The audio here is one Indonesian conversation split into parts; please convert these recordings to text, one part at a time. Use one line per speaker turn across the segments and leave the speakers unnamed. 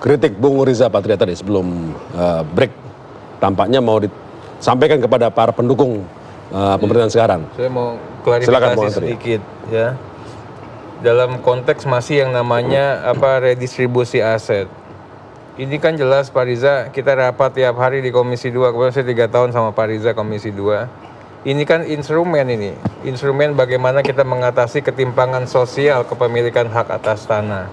kritik Bung Riza Patria tadi sebelum break tampaknya mau disampaikan kepada para pendukung pemerintahan sekarang.
Saya mau klarifikasi sedikit ya. Dalam konteks masih yang namanya redistribusi aset. Ini kan jelas Pak Riza, kita rapat tiap hari di Komisi 2, kemudian saya 3 tahun sama Pak Riza Komisi 2. Ini kan instrumen bagaimana kita mengatasi ketimpangan sosial kepemilikan hak atas tanah.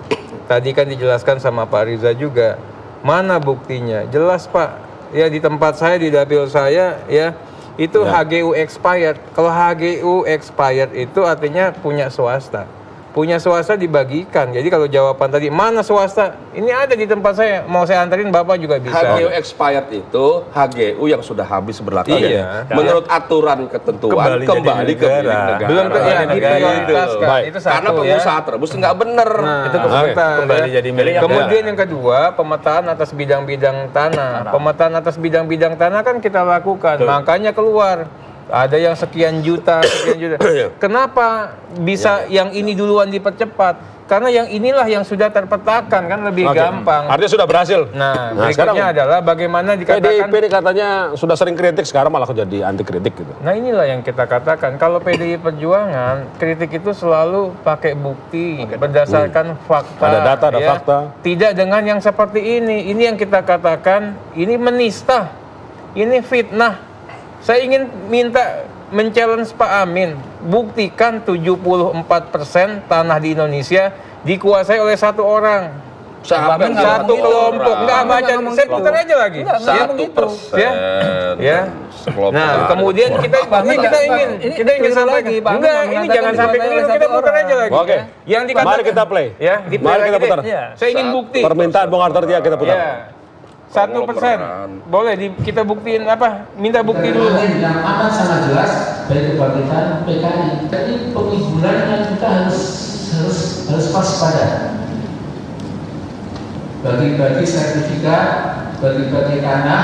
Tadi kan dijelaskan sama Pak Riza juga, mana buktinya? Jelas Pak, ya di tempat saya, di dapil saya, ya itu HGU expired. Kalau HGU expired itu artinya punya swasta. Punya swasta dibagikan. Jadi kalau jawaban tadi, mana swasta? Ini ada di tempat saya. Mau saya anterin Bapak juga bisa.
HGU expired itu HGU yang sudah habis berlaku.
Iya.
Menurut aturan ketentuan kembali ke milik negara.
Belum diprioritaskan. Itu satu,
karena pengusaha terbus nggak benar.
Itu
kembali jadi milik.
Kemudian yang kedua, pemetaan atas bidang-bidang tanah. Pemetaan atas bidang-bidang tanah kan kita lakukan. Makanya keluar. Ada yang sekian juta. Kenapa bisa yang ini duluan dipercepat? Karena yang inilah yang sudah terpetakan, kan lebih gampang.
Artinya sudah berhasil.
Nah berikutnya adalah bagaimana dikatakan
PDIP katanya sudah sering kritik, sekarang malah jadi anti kritik gitu.
Nah inilah yang kita katakan, kalau PDI Perjuangan kritik itu selalu pakai bukti, berdasarkan fakta.
Ada data, ada fakta.
Tidak dengan yang seperti ini. Ini yang kita katakan, ini menista, ini fitnah. Saya ingin minta men-challenge Pak Amin, buktikan 74% tanah di Indonesia dikuasai oleh satu orang. Satu kelompok. Enggak baca, saya putar aja lagi.
1%.
Ya. Nah, kemudian kita ingin sampaikan. Enggak, ini jangan sampai keliru, kita putar aja lagi.
Oke.
Yang dikatakan,
mari kita play.
Ya,
mari kita putar.
Saya ingin bukti.
Permintaan Bung Arteria kita putar.
Ya. 1%. Boleh kita buktiin apa? Minta bukti dulu.
Yang amat sangat jelas dari kebangkitan PKI. Jadi pengiburannya kita harus waspada. Bagi-bagi sertifikat, bagi-bagi tanah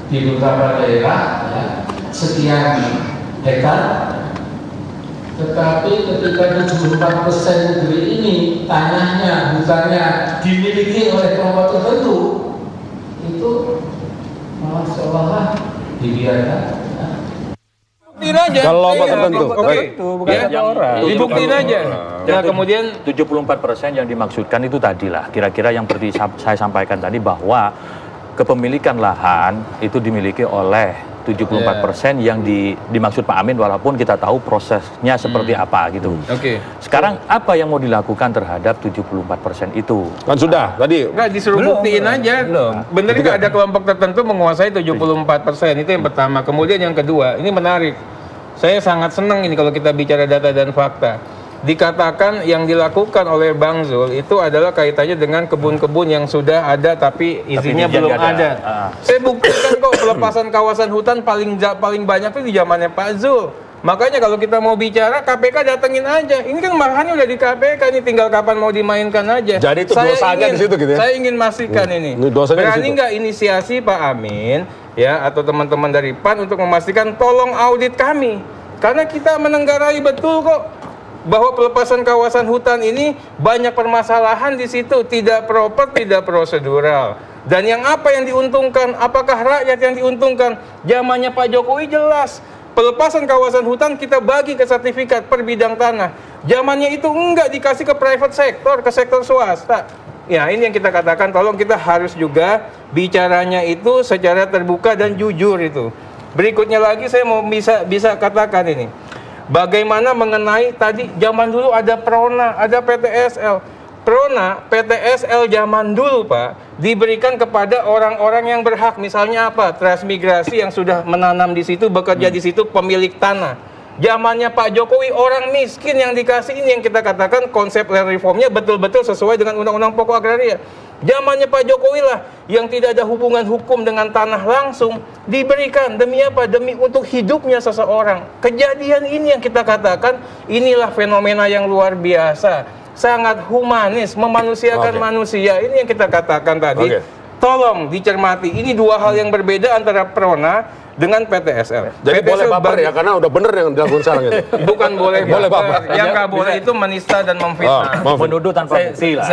di beberapa daerah, ya, sekian hektar. Tetapi ketika 74% negeri ini tanahnya, hutannya dimiliki oleh kelompok tertentu, itu malah seolah-olah dibiarkan.
Buktiin aja.
Kalau tertentu.
Oke. Dibuktiin aja.
Nah, kemudian 74% yang dimaksudkan itu tadilah kira-kira yang seperti saya sampaikan tadi, bahwa kepemilikan lahan itu dimiliki oleh 74% yang dimaksud Pak Amin, walaupun kita tahu prosesnya seperti apa gitu.
Oke.
Sekarang apa yang mau dilakukan terhadap 74% itu?
Kan sudah tadi.
Enggak, disuruh buktiin aja. Bener nggak ada kelompok tertentu menguasai 74%? Itu yang pertama. Kemudian yang kedua, ini menarik. Saya sangat senang ini kalau kita bicara data dan fakta. Dikatakan yang dilakukan oleh Bang Zul itu adalah kaitannya dengan kebun-kebun yang sudah ada tapi izinnya belum ada. Saya buktikan kok pelepasan kawasan hutan paling banyak itu di zamannya Pak Zul. Makanya kalau kita mau bicara, KPK datengin aja. Ini kan malahannya udah di KPK, ini tinggal kapan mau dimainkan aja.
Jadi itu dosanya di situ gitu ya?
Saya ingin memastikan ini. Berani nggak inisiasi Pak Amin ya atau teman-teman dari PAN untuk memastikan tolong audit kami. Karena kita menenggarai betul kok bahwa pelepasan kawasan hutan ini banyak permasalahan di situ, tidak proper, tidak prosedural. Dan yang apa yang diuntungkan? Apakah rakyat yang diuntungkan? Zamannya Pak Jokowi jelas, pelepasan kawasan hutan kita bagi ke sertifikat per bidang tanah. Zamannya itu enggak dikasih ke private sector, ke sektor swasta. Ya, ini yang kita katakan, tolong kita harus juga bicaranya itu secara terbuka dan jujur itu. Berikutnya lagi saya mau bisa katakan ini. Bagaimana mengenai tadi zaman dulu ada PRONA, ada PTSL. PRONA, PTSL zaman dulu Pak diberikan kepada orang-orang yang berhak. Misalnya apa? Transmigrasi yang sudah menanam di situ, bekerja di situ, pemilik tanah. Zamannya Pak Jokowi orang miskin yang dikasih, ini yang kita katakan konsep land reformnya betul-betul sesuai dengan Undang-Undang Pokok Agraria. Zamannya Pak Jokowi lah yang tidak ada hubungan hukum dengan tanah langsung diberikan demi apa? Demi untuk hidupnya seseorang. Kejadian ini yang kita katakan inilah fenomena yang luar biasa, sangat humanis, memanusiakan manusia. Ini yang kita katakan tadi. Tolong dicermati. Ini dua hal yang berbeda antara PRONA dengan PTSL.
Jadi boleh baper ya, karena udah bener yang dilakukan sekarang itu.
Bukan boleh baper. Yang nggak boleh itu menista dan memfitnah.
Menuduh tanpa bukti lah.